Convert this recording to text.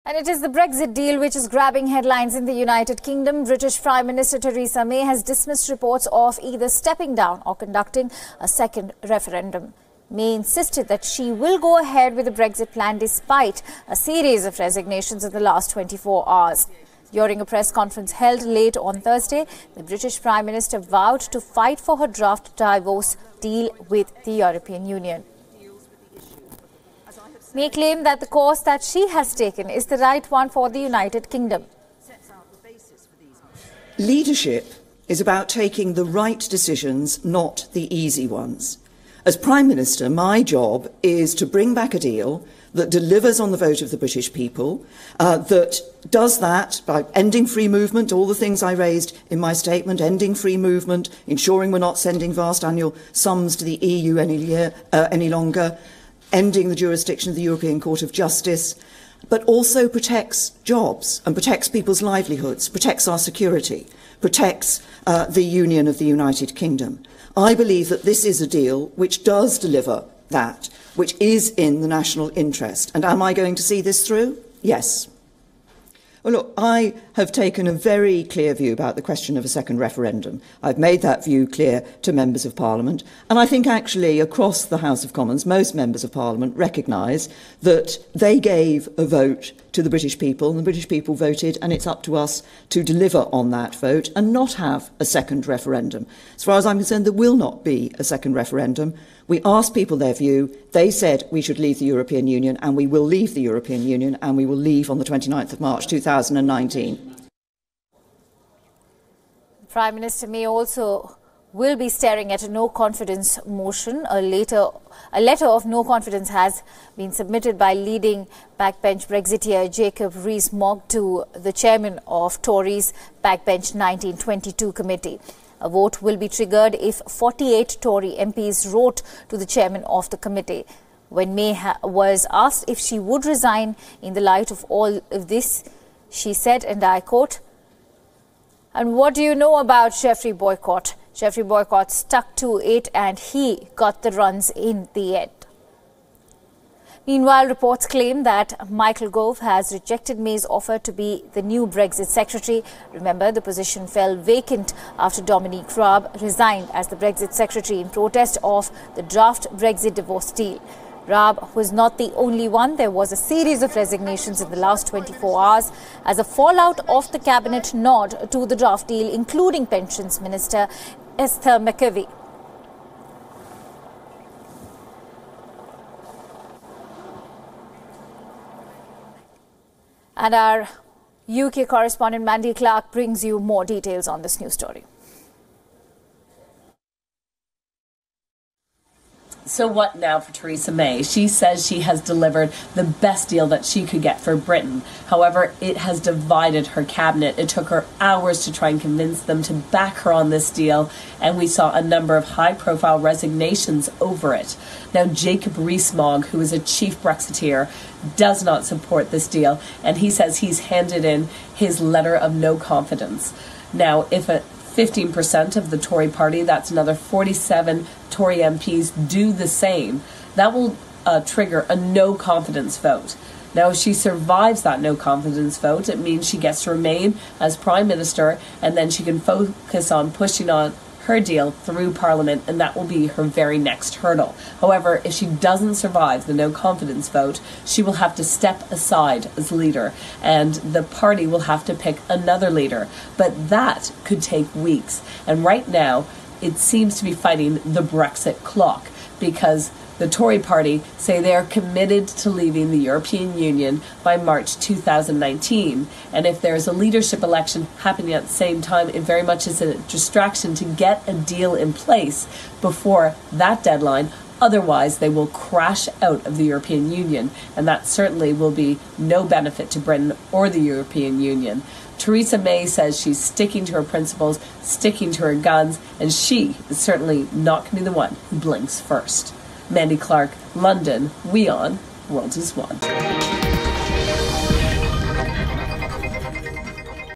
And it is the Brexit deal which is grabbing headlines in the United Kingdom. British Prime Minister Theresa May has dismissed reports of either stepping down or conducting a second referendum. May insisted that she will go ahead with the Brexit plan despite a series of resignations in the last 24 hours. During a press conference held late on Thursday, the British Prime Minister vowed to fight for her draft divorce deal with the European Union. May claimed that the course that she has taken is the right one for the United Kingdom. Leadership is about taking the right decisions, not the easy ones. As Prime Minister, my job is to bring back a deal that delivers on the vote of the British people, that does that by ending free movement, all the things I raised in my statement, ending free movement, ensuring we're not sending vast annual sums to the EU any longer, ending the jurisdiction of the European Court of Justice, but also protects jobs and protects people's livelihoods, protects our security, protects the Union of the United Kingdom. I believe that this is a deal which does deliver that, which is in the national interest. And am I going to see this through? Yes. Well, look, I have taken a very clear view about the question of a second referendum. I've made that view clear to members of Parliament. And I think actually across the House of Commons, most members of Parliament recognise that they gave a vote to the British people, and the British people voted, and it's up to us to deliver on that vote and not have a second referendum. As far as I'm concerned, there will not be a second referendum. We asked people their view. They said we should leave the European Union, and we will leave the European Union, and we will leave on the 29th of March 2019. Prime Minister May also will be staring at a no-confidence motion. A letter of no confidence has been submitted by leading backbench Brexiteer Jacob Rees-Mogg to the chairman of Tories' Backbench 1922 committee. A vote will be triggered if 48 Tory MPs wrote to the chairman of the committee. When May was asked if she would resign in the light of all of this, she said, and I quote, "And what do you know about Jeffrey Boycott? Jeffrey Boycott stuck to it and he got the runs in the end." Meanwhile, reports claim that Michael Gove has rejected May's offer to be the new Brexit secretary. Remember, the position fell vacant after Dominic Raab resigned as the Brexit secretary in protest of the draft Brexit divorce deal. Raab was not the only one. There was a series of resignations in the last 24 hours as a fallout of the cabinet nod to the draft deal, including Pensions Minister Esther McKevey. And our UK correspondent Mandy Clark brings you more details on this news story. So what now for Theresa May? She says she has delivered the best deal that she could get for Britain. However, it has divided her cabinet. It took her hours to try and convince them to back her on this deal, and we saw a number of high-profile resignations over it. Now, Jacob Rees-Mogg, who is a chief Brexiteer, does not support this deal, and he says he's handed in his letter of no confidence. Now, if a 15% of the Tory party, that's another 47 Tory MPs, do the same, that will trigger a no confidence vote. Now, if she survives that no confidence vote, it means she gets to remain as Prime Minister, and then she can focus on pushing on her deal through Parliament, and that will be her very next hurdle. However, if she doesn't survive the no confidence vote, she will have to step aside as leader, and the party will have to pick another leader. But that could take weeks, and right now it seems to be fighting the Brexit clock, because the Tory party say they are committed to leaving the European Union by March 2019. And if there is a leadership election happening at the same time, it very much is a distraction to get a deal in place before that deadline. Otherwise, they will crash out of the European Union. And that certainly will be no benefit to Britain or the European Union. Theresa May says she's sticking to her principles, sticking to her guns, and she is certainly not going to be the one who blinks first. Mandy Clark, London, Wion, World is One.